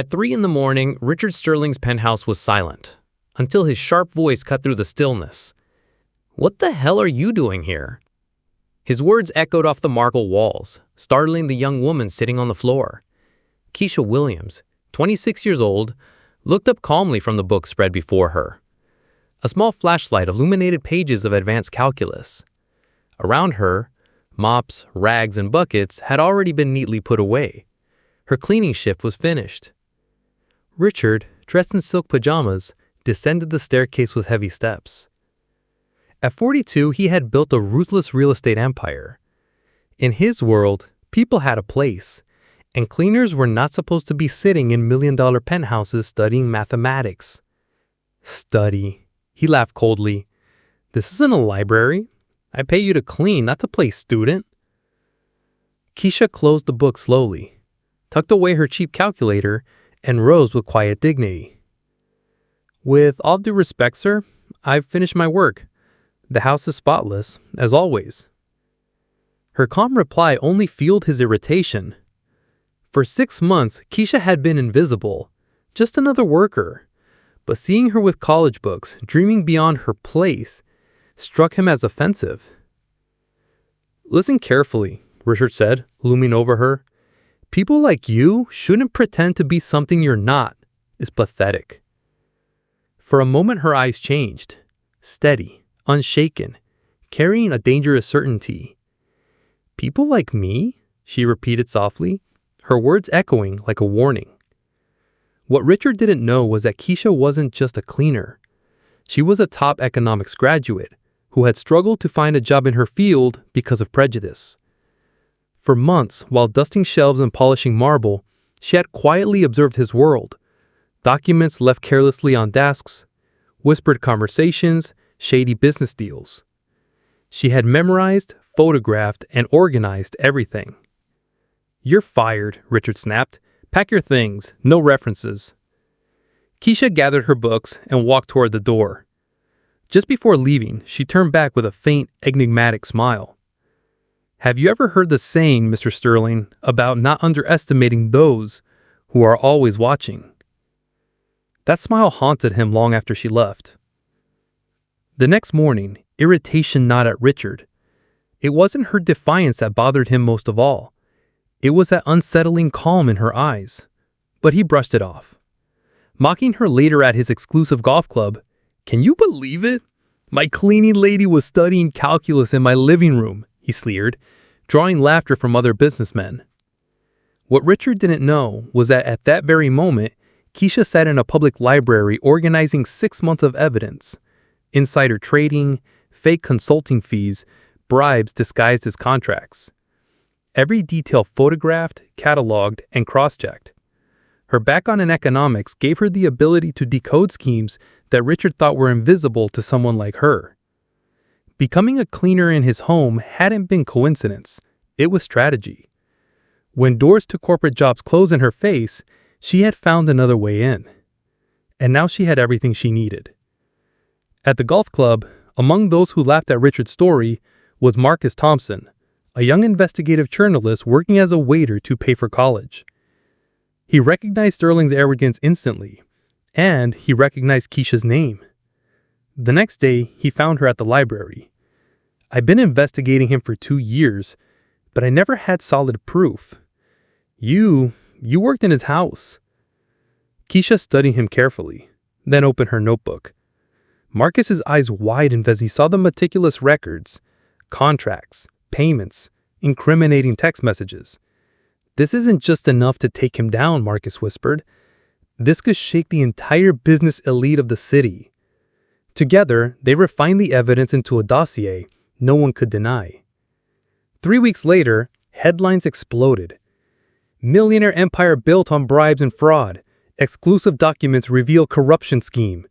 At 3 in the morning, Richard Sterling's penthouse was silent, until his sharp voice cut through the stillness. "What the hell are you doing here?" His words echoed off the marble walls, startling the young woman sitting on the floor. Keisha Williams, 26 years old, looked up calmly from the book spread before her. A small flashlight illuminated pages of advanced calculus. Around her, mops, rags, and buckets had already been neatly put away. Her cleaning shift was finished. Richard, dressed in silk pajamas, descended the staircase with heavy steps. At 42, he had built a ruthless real estate empire. In his world, people had a place, and cleaners were not supposed to be sitting in million-dollar penthouses studying mathematics. Study. He laughed coldly. "This isn't a library. I pay you to clean, not to play student." Keisha closed the book slowly, tucked away her cheap calculator, and rose with quiet dignity. "With all due respect, sir, I've finished my work. The house is spotless, as always." Her calm reply only fueled his irritation. For 6 months, Keisha had been invisible, just another worker. But seeing her with college books, dreaming beyond her place, struck him as offensive. "Listen carefully," Richard said, looming over her. "People like you shouldn't pretend to be something you're not. It's pathetic." For a moment her eyes changed, steady, unshaken, carrying a dangerous certainty. "People like me?" she repeated softly, her words echoing like a warning. What Richard didn't know was that Keisha wasn't just a cleaner. She was a top economics graduate who had struggled to find a job in her field because of prejudice. For months, while dusting shelves and polishing marble, she had quietly observed his world. Documents left carelessly on desks, whispered conversations, shady business deals. She had memorized, photographed, and organized everything. "You're fired," Richard snapped. "Pack your things, no references." Keisha gathered her books and walked toward the door. Just before leaving, she turned back with a faint, enigmatic smile. "Have you ever heard the saying, Mr. Sterling, about not underestimating those who are always watching?" That smile haunted him long after she left. The next morning, irritation gnawed at Richard. It wasn't her defiance that bothered him most of all. It was that unsettling calm in her eyes. But he brushed it off. Mocking her later at his exclusive golf club, "Can you believe it? My cleaning lady was studying calculus in my living room," he sneered, drawing laughter from other businessmen. What Richard didn't know was that at that very moment, Keisha sat in a public library organizing 6 months of evidence. Insider trading, fake consulting fees, bribes disguised as contracts. Every detail photographed, cataloged, and cross-checked. Her background in economics gave her the ability to decode schemes that Richard thought were invisible to someone like her. Becoming a cleaner in his home hadn't been coincidence, it was strategy. When doors to corporate jobs closed in her face, she had found another way in. And now she had everything she needed. At the golf club, among those who laughed at Richard's story was Marcus Thompson, a young investigative journalist working as a waiter to pay for college. He recognized Sterling's arrogance instantly, and he recognized Keisha's name. The next day, he found her at the library. "I've been investigating him for 2 years, but I never had solid proof. You worked in his house." Keisha studied him carefully, then opened her notebook. Marcus's eyes widened as he saw the meticulous records, contracts, payments, incriminating text messages. "This isn't just enough to take him down," Marcus whispered. "This could shake the entire business elite of the city." Together, they refined the evidence into a dossier no one could deny. 3 weeks later, headlines exploded. "Millionaire empire built on bribes and fraud. Exclusive documents reveal corruption scheme."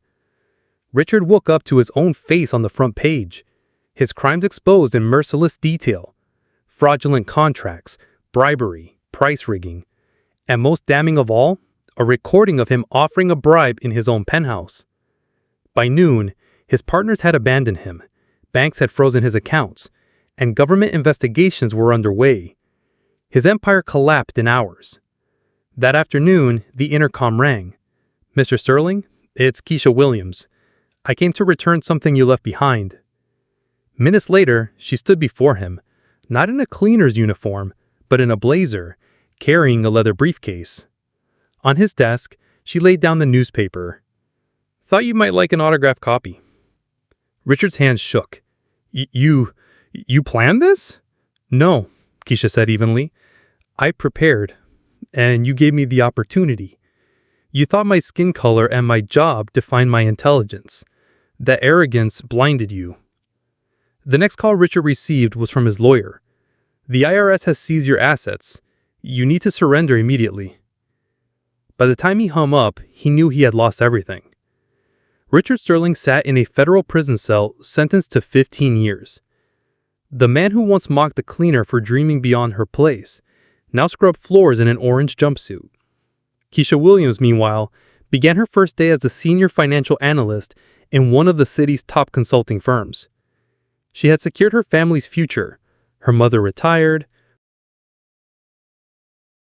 Richard woke up to his own face on the front page. His crimes exposed in merciless detail. Fraudulent contracts, bribery, price rigging, and most damning of all, a recording of him offering a bribe in his own penthouse. By noon, his partners had abandoned him, banks had frozen his accounts, and government investigations were underway. His empire collapsed in hours. That afternoon, the intercom rang. "Mr. Sterling, it's Keisha Williams. I came to return something you left behind." Minutes later, she stood before him, not in a cleaner's uniform, but in a blazer, carrying a leather briefcase. On his desk, she laid down the newspaper. "Thought you might like an autographed copy." Richard's hands shook. You planned this?" "No," Keisha said evenly. "I prepared, and you gave me the opportunity. You thought my skin color and my job defined my intelligence. That arrogance blinded you." The next call Richard received was from his lawyer. "The IRS has seized your assets. You need to surrender immediately." By the time he hung up, he knew he had lost everything. Richard Sterling sat in a federal prison cell sentenced to 15 years. The man who once mocked the cleaner for dreaming beyond her place now scrubbed floors in an orange jumpsuit. Keisha Williams, meanwhile, began her first day as a senior financial analyst in one of the city's top consulting firms. She had secured her family's future. Her mother retired,